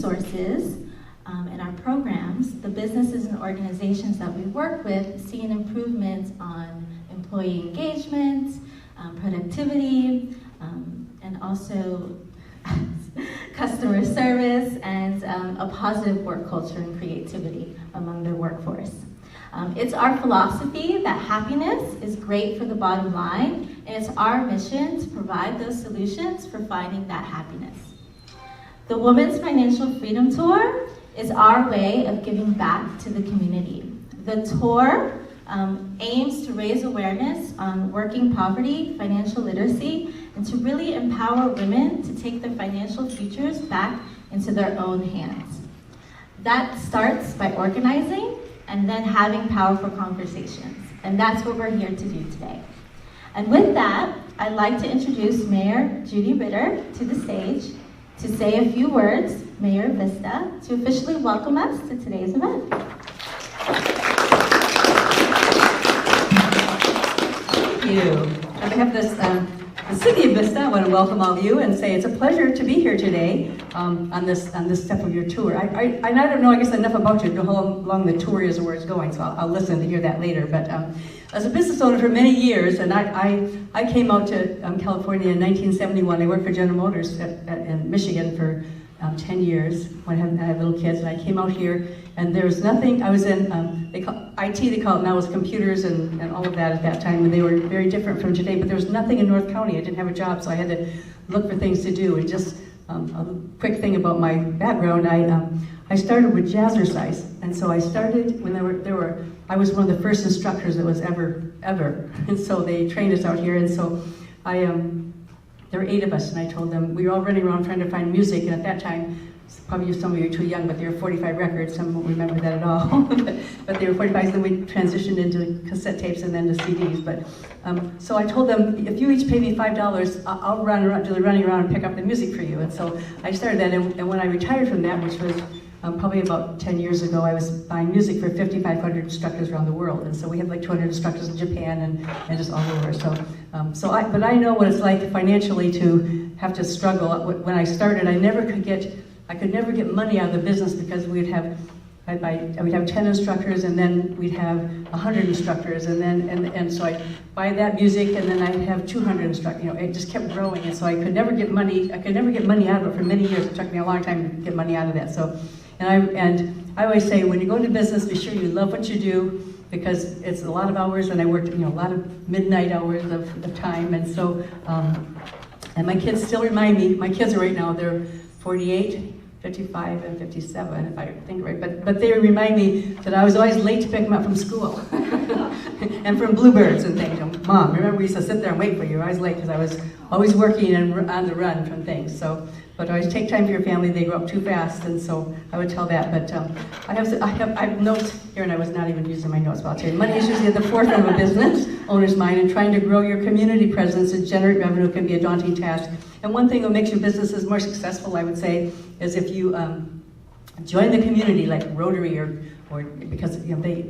resources and our programs, the businesses and organizations that we work with see an improvement on employee engagement, productivity, and also customer service, and a positive work culture and creativity among their workforce. It's our philosophy that happiness is great for the bottom line, and it's our mission to provide those solutions for finding that happiness. The Women's Financial Freedom Tour is our way of giving back to the community. The tour aims to raise awareness on working poverty, financial literacy, and to really empower women to take their financial futures back into their own hands. That starts by organizing and then having powerful conversations. And that's what we're here to do today. And with that, I'd like to introduce Mayor Judy Ritter to the stage to say a few words, Mayor of Vista, to officially welcome us to today's event. Thank you. On behalf of the City of Vista, I want to welcome all of you and say it's a pleasure to be here today on this step of your tour. I don't know, I guess, enough about you to how long the tour is or where it's going, so I'll listen to hear that later. But as a business owner for many years, and I came out to California in 1971. I worked for General Motors in Michigan for 10 years when I had little kids, and I came out here, and there was nothing. I was in they call it now, was computers and all of that at that time, and they were very different from today. But there was nothing in North County. I didn't have a job, so I had to look for things to do. And just a quick thing about my background, I started with jazzercise, and so I started when I was one of the first instructors that was ever, and so they trained us out here, and so there were 8 of us, and I told them, we were all running around trying to find music, and at that time, probably some of you are too young, but there were 45 records, some won't remember that at all, but they were 45, so then we transitioned into cassette tapes and then to CDs, but so I told them, if you each pay me $5, I'll run around, do the running around and pick up the music for you, and so I started that, and when I retired from that, which was probably about 10 years ago, I was buying music for 5,500 instructors around the world, and so we have like 200 instructors in Japan and just all over. So, but I know what it's like financially to have to struggle. When I started, I could never get money out of the business because we'd have 10 instructors, and then we'd have 100 instructors, and so I'd buy that music, and then I'd have 200 instructors. You know, it just kept growing, and so I could never get money. I could never get money out of it for many years. It took me a long time to get money out of that. So, and I always say, when you go into business, be sure you love what you do, because it's a lot of hours, and I worked, a lot of midnight hours of time, and so, and my kids still remind me. My kids are right now, they're 48. 55 and 57, if I think right, but they remind me that I was always late to pick them up from school and from bluebirds and things. Mom, remember we used to sit there and wait for you. I was late because I was always working and on the run from things. So, but always take time for your family. They grow up too fast, and so I would tell that. But I have notes here, and I was not even using my notes. But I'll tell you, money is usually at the forefront of a business owner's mind, and trying to grow your community presence and generate revenue can be a daunting task. And one thing that makes your businesses more successful, I would say, is if you join the community, like Rotary or because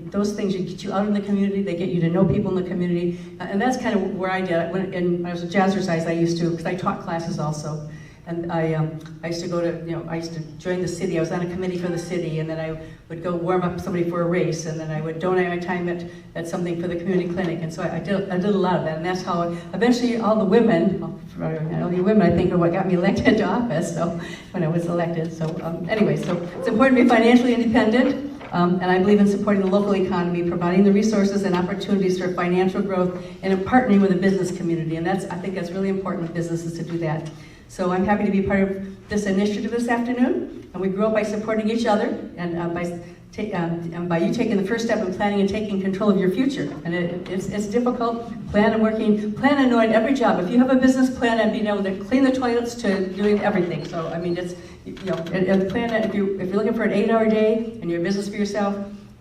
those things get you out in the community, they get you to know people in the community, and that's kind of where I did it. When I was a jazzercise, I used to, because I taught classes also, and I used to go to, I used to join the city. I was on a committee for the city, and then I would go warm up somebody for a race, and then I would donate my time at something for the community clinic, and so I did a lot of that, and that's how eventually all the women, I think, are what got me elected to office. So when I was elected, so anyway, so it's important to be financially independent. And I believe in supporting the local economy, providing the resources and opportunities for financial growth, and in partnering with the business community. And I think that's really important with businesses to do that. So I'm happy to be part of this initiative this afternoon. And we grow by supporting each other, and by you taking the first step in planning and taking control of your future. And it's difficult. Plan and knowing every job. If you have a business plan, and being able to clean the toilets to doing everything. So I mean, it's and plan that if you're looking for an 8-hour day and you're a business for yourself,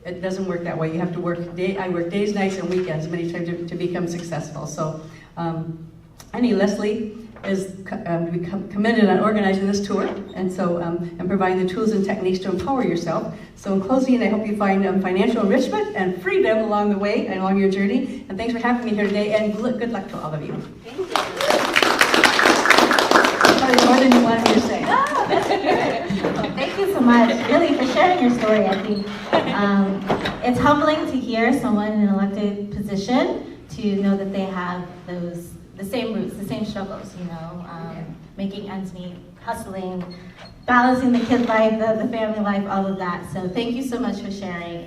it doesn't work that way. You have to work I work days, nights, and weekends many times to become successful. So Leslie is commended on organizing this tour, and so and providing the tools and techniques to empower yourself. So in closing, I hope you find financial enrichment and freedom along the way and along your journey. And thanks for having me here today, and good luck to all of you. Thank you. Probably more than you wanted me to say. Oh, that's good. Well, thank you much, really, for sharing your story. I think it's humbling to hear someone in an elected position to know that they have the same roots, the same struggles, making ends meet, hustling, balancing the kid life, the family life, all of that. So thank you so much for sharing,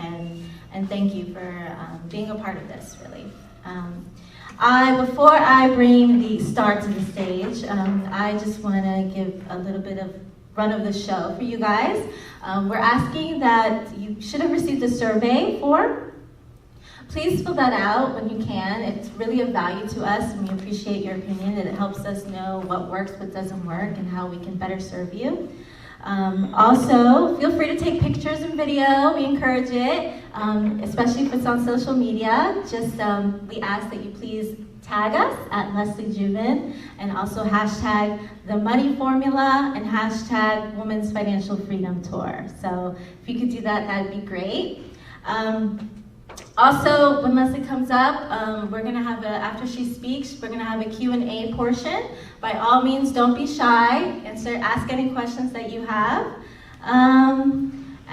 and thank you for being a part of this, really. Before I bring the star to the stage, I just want to give a little bit of run of the show for you guys. We're asking that you should have received a survey form. Please fill that out when you can. It's really of value to us, and we appreciate your opinion. It helps us know what works, what doesn't work, and how we can better serve you. Also, feel free to take pictures and video. We encourage it, especially if it's on social media. Just we ask that you please tag us at Leslie Juvin, and also hashtag the money formula and hashtag Women's Financial Freedom Tour. So if you could do that, that'd be great. Also, when Leslie comes up, we're gonna have after she speaks, we're gonna have a Q&A portion. By all means, don't be shy. Ask any questions that you have.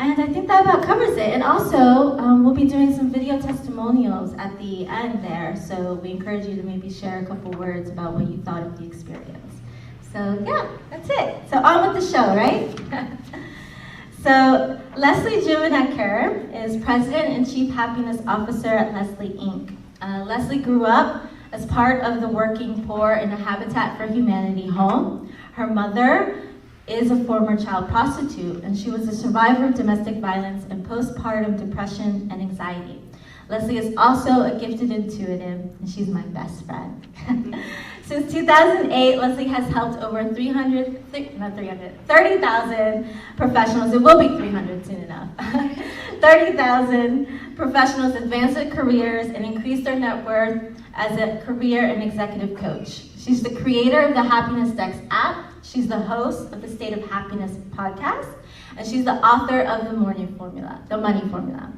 And I think that about covers it. And also, we'll be doing some video testimonials at the end there. So we encourage you to maybe share a couple words about what you thought of the experience. So yeah, that's it. So on with the show, right? So Leslie Juvin-Acker is President and Chief Happiness Officer at Leslie Inc. Leslie grew up as part of the working poor in a Habitat for Humanity home. Her mother is a former child prostitute, and she was a survivor of domestic violence and postpartum depression and anxiety. Leslie is also a gifted intuitive, and she's my best friend. Since 2008, Leslie has helped over 30,000 professionals, it will be 300 soon enough, 30,000 professionals advance their careers and increase their net worth as a career and executive coach. She's the creator of the Happiness Dex app, she's the host of the State of Happiness podcast, and she's the author of the Money Formula.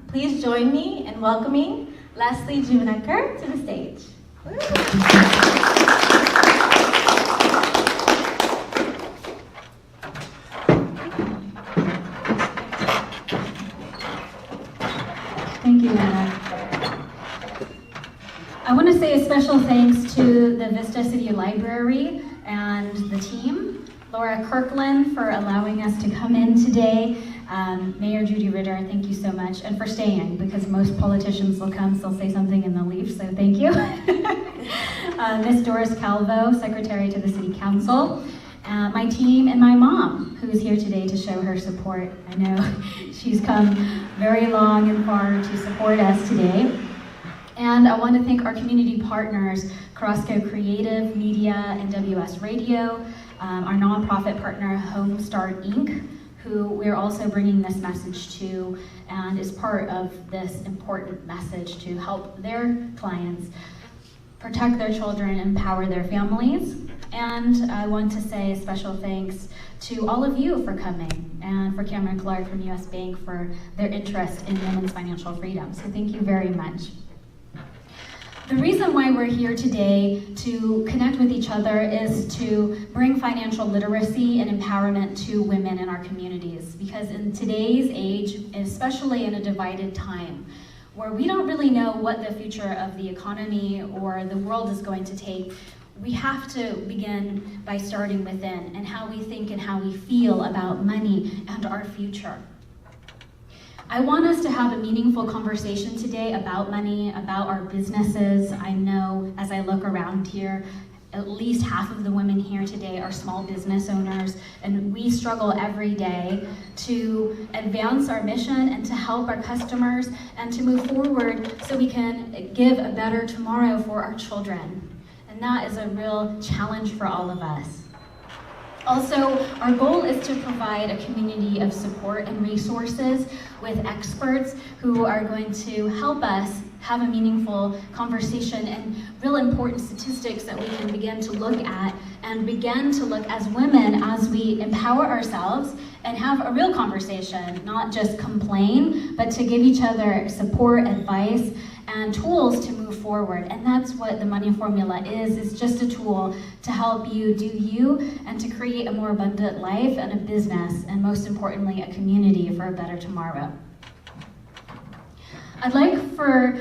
Please join me in welcoming Leslie Juvin-Acker to the stage. Thank you, Anna. I want to say a special thanks to the Vista City Library and the team, Laura Kirkland for allowing us to come in today, Mayor Judy Ritter, thank you so much, and for staying, because most politicians will come, they'll say something and they'll leave, so thank you. Miss Doris Calvo, Secretary to the City Council, my team, and my mom, who's here today to show her support. I know she's come very long and far to support us today. And I want to thank our community partners, Carrasco Creative Media and WS Radio, our nonprofit partner, Homestart Inc., who we're also bringing this message to, and is part of this important message to help their clients protect their children, empower their families. And I want to say a special thanks to all of you for coming, and for Cameron Clark from US Bank for their interest in women's financial freedom. So thank you very much. The reason why we're here today to connect with each other is to bring financial literacy and empowerment to women in our communities. Because in today's age, especially in a divided time, where we don't really know what the future of the economy or the world is going to take, we have to begin by starting within and how we think and how we feel about money and our future. I want us to have a meaningful conversation today about money, about our businesses. I know as I look around here, at least half of the women here today are small business owners, and we struggle every day to advance our mission and to help our customers and to move forward so we can give a better tomorrow for our children. And that is a real challenge for all of us. Also, our goal is to provide a community of support and resources with experts who are going to help us have a meaningful conversation and real important statistics that we can begin to look at and begin to look as women as we empower ourselves and have a real conversation, not just complain, but to give each other support, advice, and tools to move forward. And that's what the money formula is. It's just a tool to help you do you and to create a more abundant life and a business, and most importantly, a community for a better tomorrow. I'd like for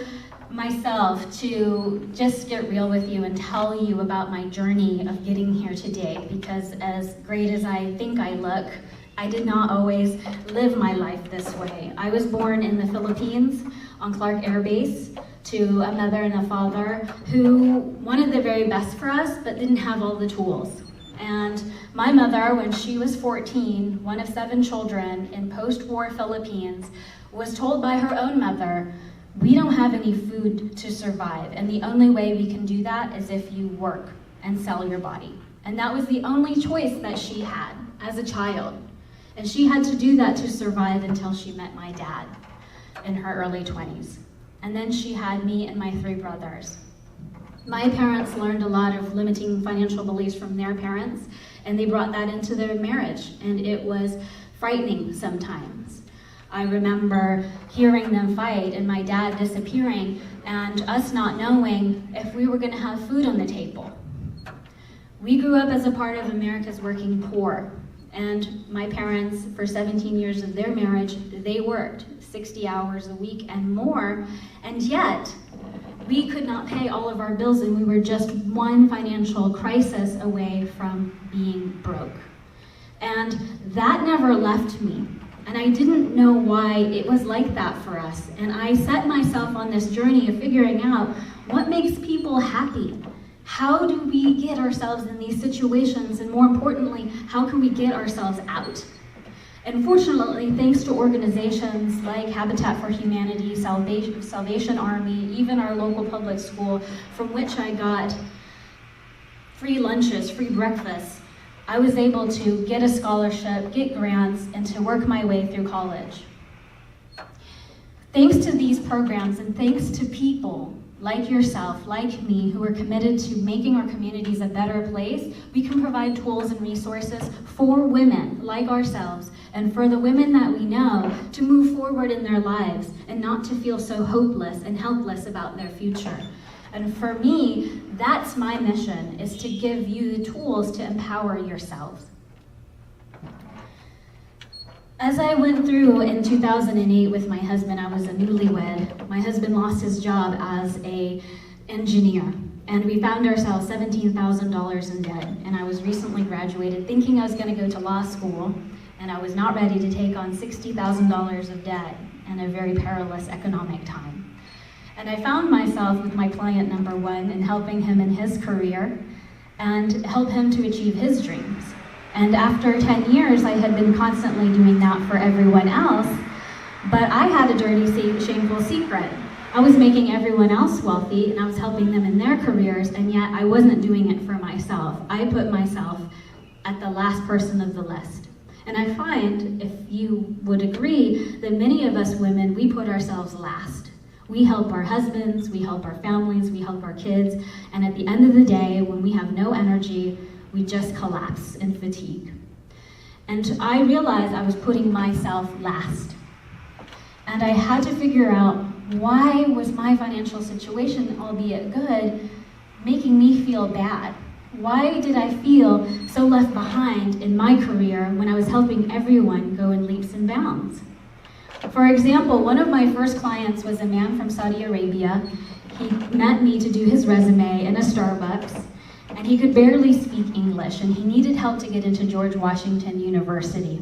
myself to just get real with you and tell you about my journey of getting here today, because as great as I think I look, I did not always live my life this way. I was born in the Philippines on Clark Air Base to a mother and a father who wanted the very best for us but didn't have all the tools. And my mother, when she was 14, one of 7 children in post-war Philippines, was told by her own mother, "We don't have any food to survive, and the only way we can do that is if you work and sell your body." And that was the only choice that she had as a child. And she had to do that to survive until she met my dad in her early 20s. And then she had me and my 3 brothers. My parents learned a lot of limiting financial beliefs from their parents, and they brought that into their marriage, and it was frightening sometimes. I remember hearing them fight and my dad disappearing and us not knowing if we were going to have food on the table. We grew up as a part of America's working poor, and my parents, for 17 years of their marriage, they worked 60 hours a week and more, and yet we could not pay all of our bills, and we were just one financial crisis away from being broke. And that never left me. And I didn't know why it was like that for us. And I set myself on this journey of figuring out what makes people happy. How do we get ourselves in these situations? And more importantly, how can we get ourselves out? And fortunately, thanks to organizations like Habitat for Humanity, Salvation Army, even our local public school, from which I got free lunches, free breakfasts, I was able to get a scholarship, get grants, and to work my way through college. Thanks to these programs and thanks to people like yourself, like me, who are committed to making our communities a better place, we can provide tools and resources for women like ourselves and for the women that we know to move forward in their lives and not to feel so hopeless and helpless about their future. And for me, that's my mission, is to give you the tools to empower yourselves. As I went through in 2008 with my husband, I was a newlywed. My husband lost his job as an engineer, and we found ourselves $17,000 in debt. And I was recently graduated, thinking I was going to go to law school, and I was not ready to take on $60,000 of debt in a very perilous economic time. And I found myself with my client number 1 and helping him in his career and help him to achieve his dreams. And after 10 years, I had been constantly doing that for everyone else, but I had a dirty, shameful secret. I was making everyone else wealthy and I was helping them in their careers, and yet I wasn't doing it for myself. I put myself at the last person of the list. And I find, if you would agree, that many of us women, we put ourselves last. We help our husbands, we help our families, we help our kids, and at the end of the day, when we have no energy, we just collapse in fatigue. And I realized I was putting myself last. And I had to figure out, why was my financial situation, albeit good, making me feel bad? Why did I feel so left behind in my career when I was helping everyone go in leaps and bounds? For example, one of my first clients was a man from Saudi Arabia. He met me to do his resume in a Starbucks, and he could barely speak English, and he needed help to get into George Washington University.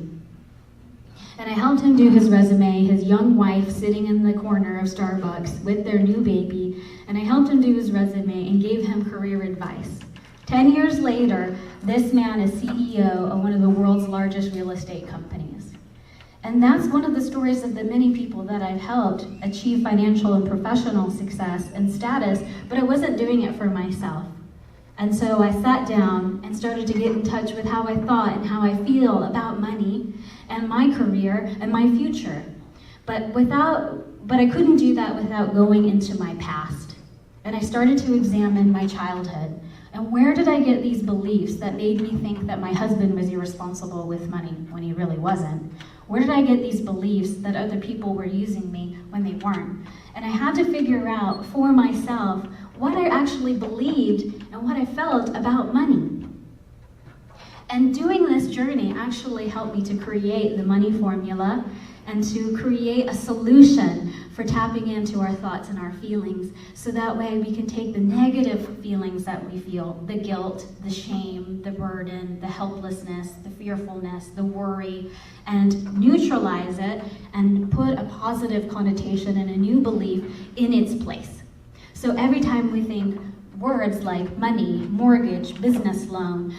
And I helped him do his resume, his young wife sitting in the corner of Starbucks with their new baby, and I helped him do his resume and gave him career advice. 10 years later, this man is CEO of one of the world's largest real estate companies. And that's one of the stories of the many people that I've helped achieve financial and professional success and status, but I wasn't doing it for myself. And so I sat down and started to get in touch with how I thought and how I feel about money and my career and my future. But I couldn't do that without going into my past. And I started to examine my childhood. And where did I get these beliefs that made me think that my husband was irresponsible with money when he really wasn't? Where did I get these beliefs that other people were using me when they weren't? And I had to figure out for myself what I actually believed and what I felt about money. And doing this journey actually helped me to create the money formula and to create a solution for tapping into our thoughts and our feelings, so that way we can take the negative feelings that we feel, the guilt, the shame, the burden, the helplessness, the fearfulness, the worry, and neutralize it and put a positive connotation and a new belief in its place. So every time we think words like money, mortgage, business loan,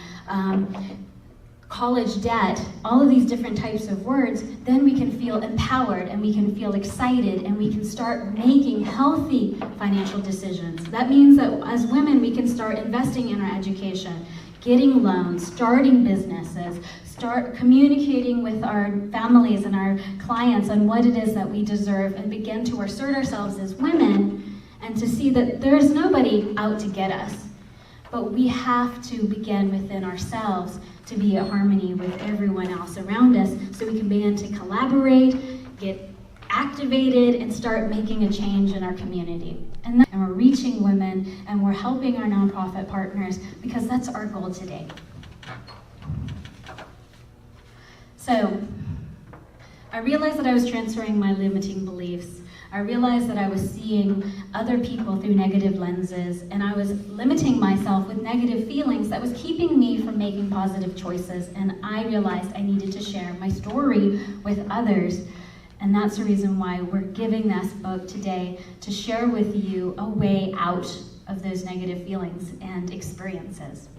college debt, all of these different types of words, then we can feel empowered and we can feel excited and we can start making healthy financial decisions. That means that as women, we can start investing in our education, getting loans, starting businesses, start communicating with our families and our clients on what it is that we deserve, and begin to assert ourselves as women and to see that there's nobody out to get us. But we have to begin within ourselves to be in harmony with everyone else around us, so we can begin to collaborate, get activated, and start making a change in our community. And we're reaching women, and we're helping our nonprofit partners, because that's our goal today. So, I realized that I was transferring my limiting beliefs. I realized that I was seeing other people through negative lenses, and I was limiting myself with negative feelings that was keeping me from making positive choices. And I realized I needed to share my story with others. And that's the reason why we're giving this book today, to share with you a way out of those negative feelings and experiences.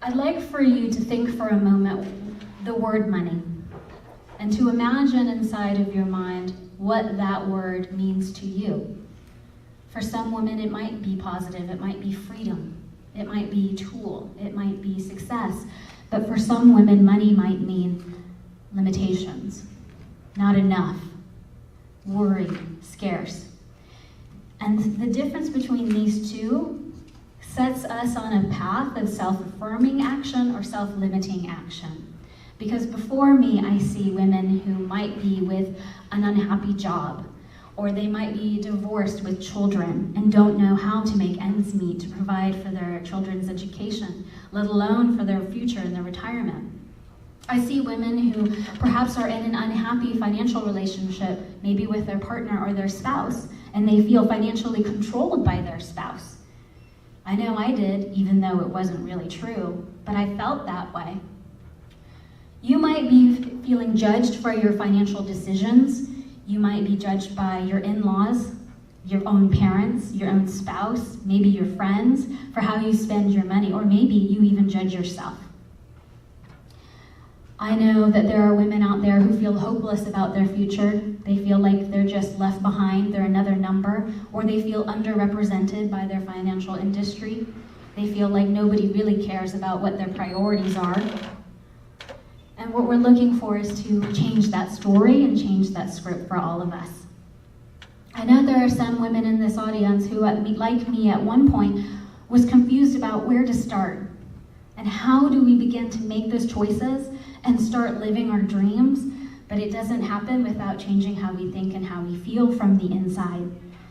I'd like for you to think for a moment the word money, and to imagine inside of your mind what that word means to you. For some women, it might be positive, it might be freedom, it might be tool, it might be success. But for some women, money might mean limitations, not enough, worry, scarce. And the difference between these two sets us on a path of self-affirming action or self-limiting action. Because before me, I see women who might be with an unhappy job, or they might be divorced with children and don't know how to make ends meet to provide for their children's education, let alone for their future and their retirement. I see women who perhaps are in an unhappy financial relationship, maybe with their partner or their spouse, and they feel financially controlled by their spouse. I know I did, even though it wasn't really true, but I felt that way. You might be feeling judged for your financial decisions. You might be judged by your in-laws, your own parents, your own spouse, maybe your friends, for how you spend your money, or maybe you even judge yourself. I know that there are women out there who feel hopeless about their future. They feel like they're just left behind, they're another number, or they feel underrepresented by their financial industry. They feel like nobody really cares about what their priorities are. And what we're looking for is to change that story and change that script for all of us. I know there are some women in this audience who, like me at one point, was confused about where to start. And how do we begin to make those choices and start living our dreams? But it doesn't happen without changing how we think and how we feel from the inside,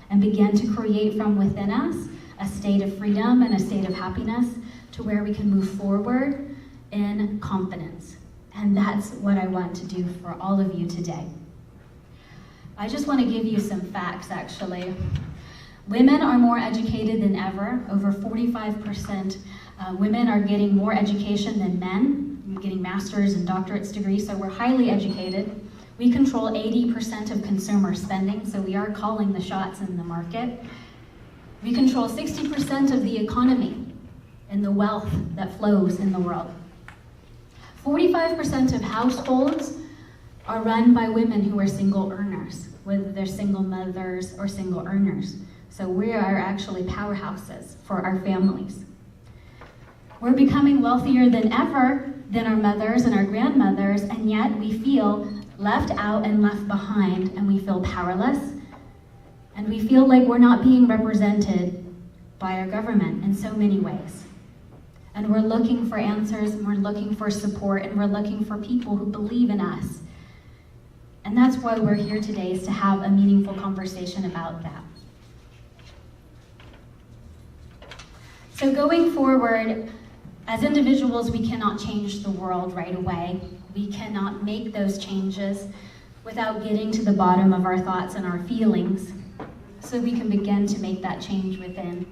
and begin to create from within us a state of freedom and a state of happiness, to where we can move forward in confidence. And that's what I want to do for all of you today. I just want to give you some facts, actually. Women are more educated than ever. Over 45% women are getting more education than men, getting master's and doctorate's degrees, so we're highly educated. We control 80% of consumer spending, so we are calling the shots in the market. We control 60% of the economy and the wealth that flows in the world. 45% of households are run by women who are single earners, whether they're single mothers or single earners. So we are actually powerhouses for our families. We're becoming wealthier than ever than our mothers and our grandmothers, and yet we feel left out and left behind, and we feel powerless, and we feel like we're not being represented by our government in so many ways. And we're looking for answers, and we're looking for support, and we're looking for people who believe in us. And that's why we're here today, is to have a meaningful conversation about that. So going forward, as individuals, we cannot change the world right away. We cannot make those changes without getting to the bottom of our thoughts and our feelings, so we can begin to make that change within.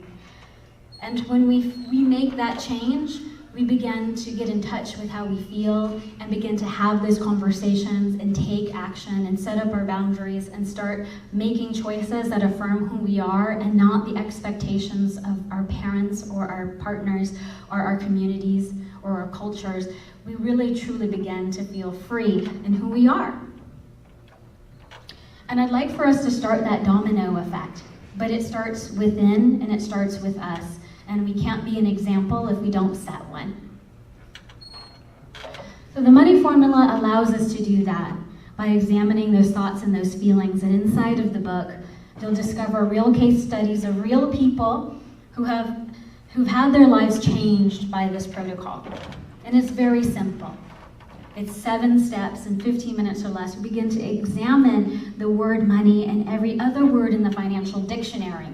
And when we make that change, we begin to get in touch with how we feel and begin to have those conversations and take action and set up our boundaries and start making choices that affirm who we are and not the expectations of our parents or our partners or our communities or our cultures. We really truly begin to feel free in who we are. And I'd like for us to start that domino effect, but it starts within and it starts with us. And we can't be an example if we don't set one. So the money formula allows us to do that by examining those thoughts and those feelings. And inside of the book, you'll discover real case studies of real people who've had their lives changed by this protocol. And it's very simple. It's 7 steps in 15 minutes or less. We begin to examine the word money and every other word in the financial dictionary.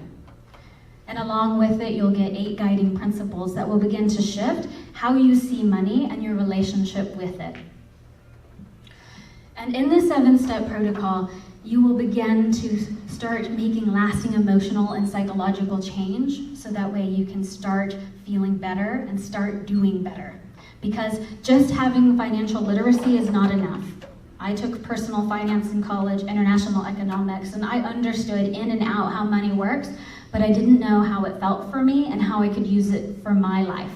And along with it, you'll get 8 guiding principles that will begin to shift how you see money and your relationship with it. And in this 7-step protocol, you will begin to start making lasting emotional and psychological change, so that way you can start feeling better and start doing better. Because just having financial literacy is not enough. I took personal finance in college, international economics, and I understood in and out how money works, but I didn't know how it felt for me and how I could use it for my life.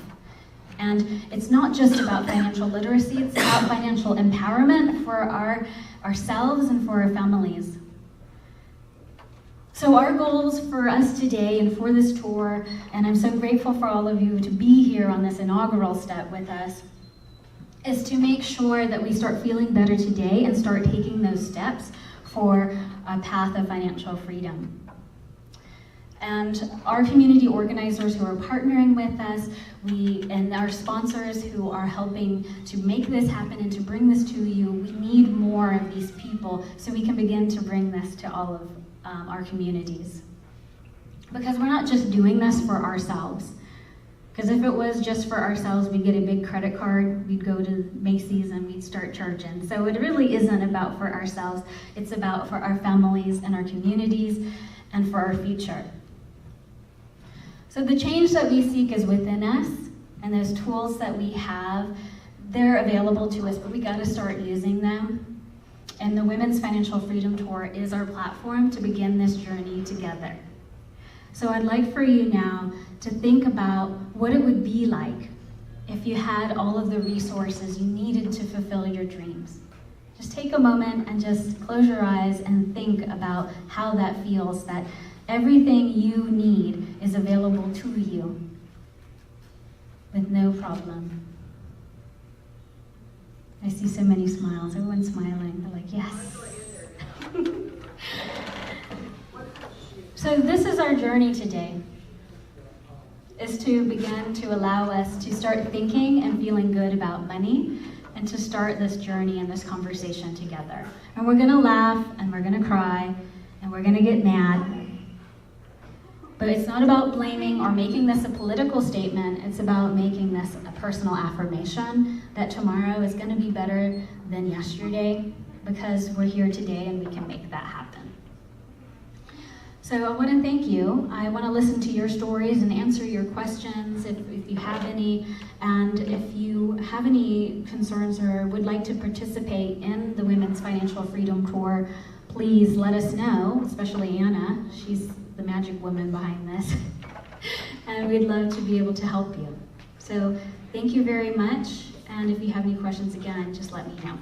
And it's not just about financial literacy, it's about financial empowerment for ourselves and for our families. So our goals for us today and for this tour, and I'm so grateful for all of you to be here on this inaugural step with us, is to make sure that we start feeling better today and start taking those steps for a path of financial freedom. And our community organizers who are partnering with us, and our sponsors who are helping to make this happen and to bring this to you, we need more of these people so we can begin to bring this to all of our communities. Because we're not just doing this for ourselves. Because if it was just for ourselves, we'd get a big credit card, we'd go to Macy's and we'd start charging. So it really isn't about for ourselves, it's about for our families and our communities and for our future. So the change that we seek is within us, and those tools that we have, they're available to us, but we gotta start using them. And the Women's Financial Freedom Tour is our platform to begin this journey together. So I'd like for you now to think about what it would be like if you had all of the resources you needed to fulfill your dreams. Just take a moment and just close your eyes and think about how that feels, that everything you need is available to you with no problem. I see so many smiles. Everyone's smiling. They're like, yes. So this is our journey today, is to begin to allow us to start thinking and feeling good about money and to start this journey and this conversation together. And we're gonna laugh and we're gonna cry and we're gonna get mad. But it's not about blaming or making this a political statement. It's about making this a personal affirmation that tomorrow is gonna be better than yesterday, because we're here today and we can make that happen. So I want to thank you. I want to listen to your stories and answer your questions if you have any. And if you have any concerns or would like to participate in the Women's Financial Freedom Tour, please let us know, especially Anna. She's the magic woman behind this. And we'd love to be able to help you. So thank you very much. And if you have any questions, again, just let me know.